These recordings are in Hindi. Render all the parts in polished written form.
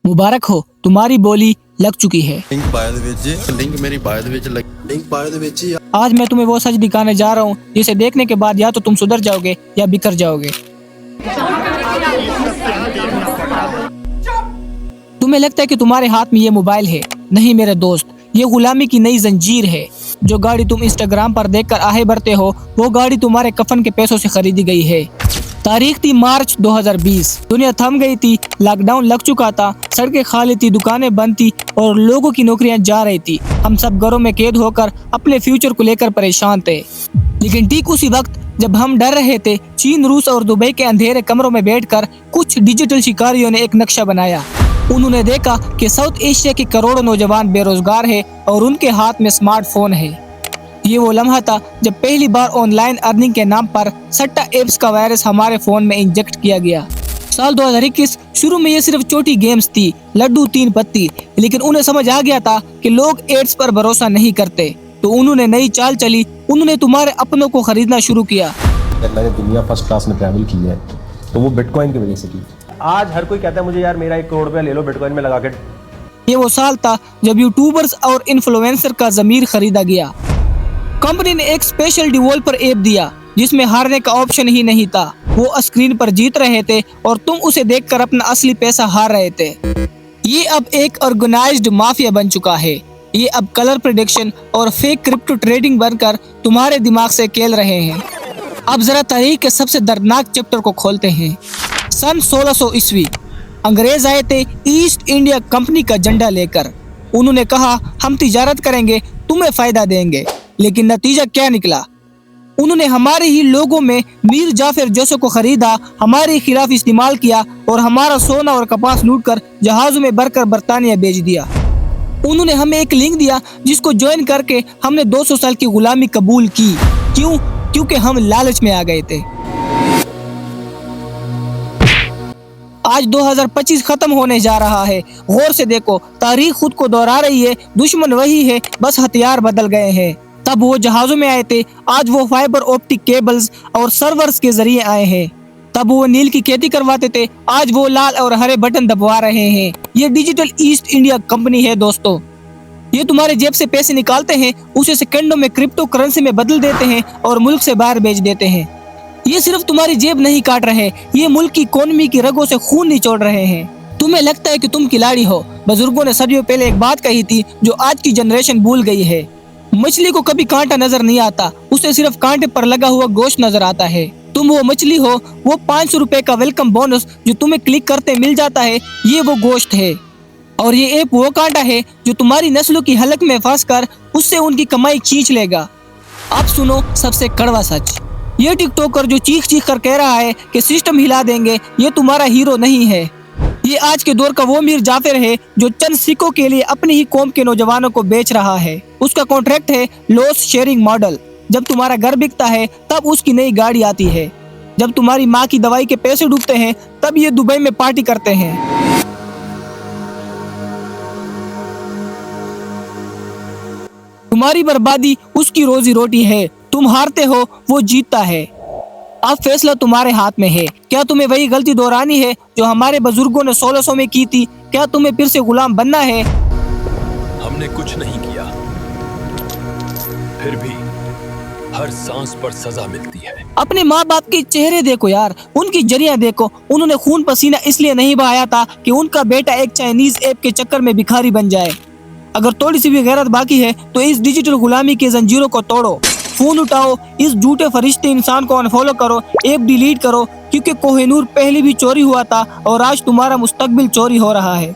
मुबारक हो, तुम्हारी बोली लग चुकी है। आज मैं तुम्हें वो सच दिखाने जा रहा हूँ जिसे देखने के बाद या तो तुम सुधर जाओगे या बिखर जाओगे। तुम्हें लगता है कि तुम्हारे हाथ में ये मोबाइल है। नहीं मेरे दोस्त, ये गुलामी की नई जंजीर है। जो गाड़ी तुम इंस्टाग्राम पर देखकर आहे भरते हो, वो गाड़ी तुम्हारे कफन के पैसों से खरीदी गई है। तारीख थी मार्च 2020। दुनिया थम गई थी, लॉकडाउन लग चुका था, सड़कें खाली थी, दुकानें बंद थी और लोगों की नौकरियां जा रही थी। हम सब घरों में कैद होकर अपने फ्यूचर को लेकर परेशान थे। लेकिन ठीक उसी वक्त जब हम डर रहे थे, चीन, रूस और दुबई के अंधेरे कमरों में बैठकर कुछ डिजिटल शिकारियों ने एक नक्शा बनाया। उन्होंने देखा कि साउथ एशिया के करोड़ों नौजवान बेरोजगार हैं और उनके हाथ में स्मार्टफोन है। ये वो लम्हा था जब पहली बार ऑनलाइन अर्निंग के नाम पर सट्टा एप्स का वायरस हमारे फोन में इंजेक्ट किया गया। साल 2021 शुरू में ये सिर्फ छोटी गेम्स थी, लड्डू 3 पत्ती, लेकिन उन्हें समझ आ गया था कि लोग एड्स पर भरोसा नहीं करते। तो उन्होंने नई चाल चली, उन्होंने तुम्हारे अपनों को खरीदना शुरू किया। मैंने दुनिया फर्स्ट क्लास में ट्रैवल की है तो वो बिटकॉइन की वजह से की। आज हर कोई कहता है मुझे यार मेरा 1 करोड़ रुपया ले लो बिटकॉइन में लगा के। ये वो साल था जब यूट्यूबर्स और इन्फ्लुएंसर का ज़मीर खरीदा गया। कंपनी ने एक स्पेशल डेवलपर ऐप दिया जिसमें हारने का ऑप्शन ही नहीं था। वो स्क्रीन पर जीत रहे थे और तुम उसे देखकर अपना असली पैसा हार रहे थे। ये अब एक ऑर्गेनाइज्ड माफिया बन चुका है। ये अब कलर प्रेडिक्शन और फेक क्रिप्टो ट्रेडिंग बनकर तुम्हारे दिमाग से खेल रहे हैं। अब जरा तारीख के सबसे दर्दनाक चैप्टर को खोलते हैं। सन 1600 ईस्वी अंग्रेज आए थे ईस्ट इंडिया कंपनी का झंडा लेकर। उन्होंने कहा हम तिजारत करेंगे, तुम्हें फायदा देंगे। लेकिन नतीजा क्या निकला? उन्होंने हमारे ही लोगों में मीर जाफर जोशो को खरीदा, हमारे खिलाफ इस्तेमाल किया और हमारा सोना और कपास लूटकर जहाजों में भरकर बर्तानिया भेज दिया। उन्होंने हमें एक लिंक दिया जिसको ज्वाइन करके हमने 200 साल की गुलामी कबूल की। क्यों? क्योंकि हम लालच में आ गए थे। आज 2025 खत्म होने जा रहा है। गौर से देखो, तारीख खुद को दोहरा रही है। दुश्मन वही है, बस हथियार बदल गए हैं। तब वो जहाजों में आए थे, आज वो फाइबर ऑप्टिक केबल्स और सर्वर्स के जरिए आए हैं। तब वो नील की खेती करवाते थे, आज वो लाल और हरे बटन दबवा रहे हैं। ये डिजिटल ईस्ट इंडिया कंपनी है दोस्तों। ये तुम्हारे जेब से पैसे निकालते हैं, उसे सेकंडों में क्रिप्टो करेंसी में बदल देते हैं और मुल्क से बाहर भेज देते हैं। ये सिर्फ तुम्हारी जेब नहीं काट रहे, ये मुल्क की इकोनॉमी की रगों से खून निचोड़ रहे हैं। तुम्हें लगता है कि तुम खिलाड़ी हो। बुजुर्गों ने सदियों पहले एक बात कही थी जो आज की जनरेशन भूल गई है। मछली को कभी कांटा नजर नहीं आता, उसे सिर्फ कांटे पर लगा हुआ गोश्त नजर आता है। तुम वो मछली हो, वो 500 रुपए का वेलकम बोनस जो तुम्हें क्लिक करते मिल जाता है, ये वो गोश्त है। और ये ऐप वो कांटा है जो तुम्हारी नस्लों की हलक में फंस कर उससे उनकी कमाई खींच लेगा। अब सुनो सबसे कड़वा सच। ये टिकटॉकर जो चीख चीख कर कह रहा है कि सिस्टम हिला देंगे, ये तुम्हारा हीरो नहीं है। ये आज के दौर का वो मीर जाफर है जो चंद सिक्कों के लिए अपनी ही कौम के नौजवानों को बेच रहा है। उसका कॉन्ट्रैक्ट है लॉस शेयरिंग मॉडल। जब तुम्हारा घर बिकता है तब उसकी नई गाड़ी आती है। जब तुम्हारी माँ की दवाई के पैसे डूबते हैं तब ये दुबई में पार्टी करते हैं। तुम्हारी बर्बादी उसकी रोजी रोटी है। तुम हारते हो, वो जीतता है। अब फैसला तुम्हारे हाथ में है। क्या तुम्हें वही गलती दोहरानी है जो हमारे बुजुर्गों ने 1600 में की थी? क्या तुम्हें फिर से गुलाम बनना है? हमने कुछ नहीं किया, फिर भी हर सांस पर सजा मिलती है। अपने माँ बाप के चेहरे देखो यार, उनकी जरिया देखो। उन्होंने खून पसीना इसलिए नहीं बहाया था कि उनका बेटा एक चाइनीज ऐप के चक्कर में भिखारी बन जाए। अगर थोड़ी सी भी गैरत बाकी है तो इस डिजिटल गुलामी की जंजीरों को तोड़ो। फोन उठाओ, इस झूठे फरिश्ते इंसान को अनफॉलो करो, ऐप डिलीट करो, क्योंकि कोहिनूर पहले भी चोरी हुआ था और आज तुम्हारा मुस्तकबिल चोरी हो रहा है।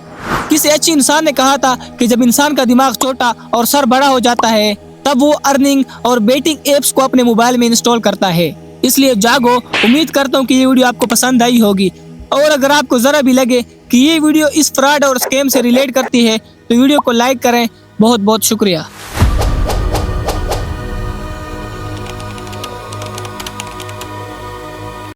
किसी अच्छे इंसान ने कहा था कि जब इंसान का दिमाग छोटा और सर बड़ा हो जाता है तब वो अर्निंग और बेटिंग एप्स को अपने मोबाइल में इंस्टॉल करता है। इसलिए जागो। उम्मीद करता हूँ कि ये वीडियो आपको पसंद आई होगी और अगर आपको जरा भी लगे कि ये वीडियो इस फ्रॉड और स्कैम से रिलेट करती है तो वीडियो को लाइक करें। बहुत बहुत शुक्रिया।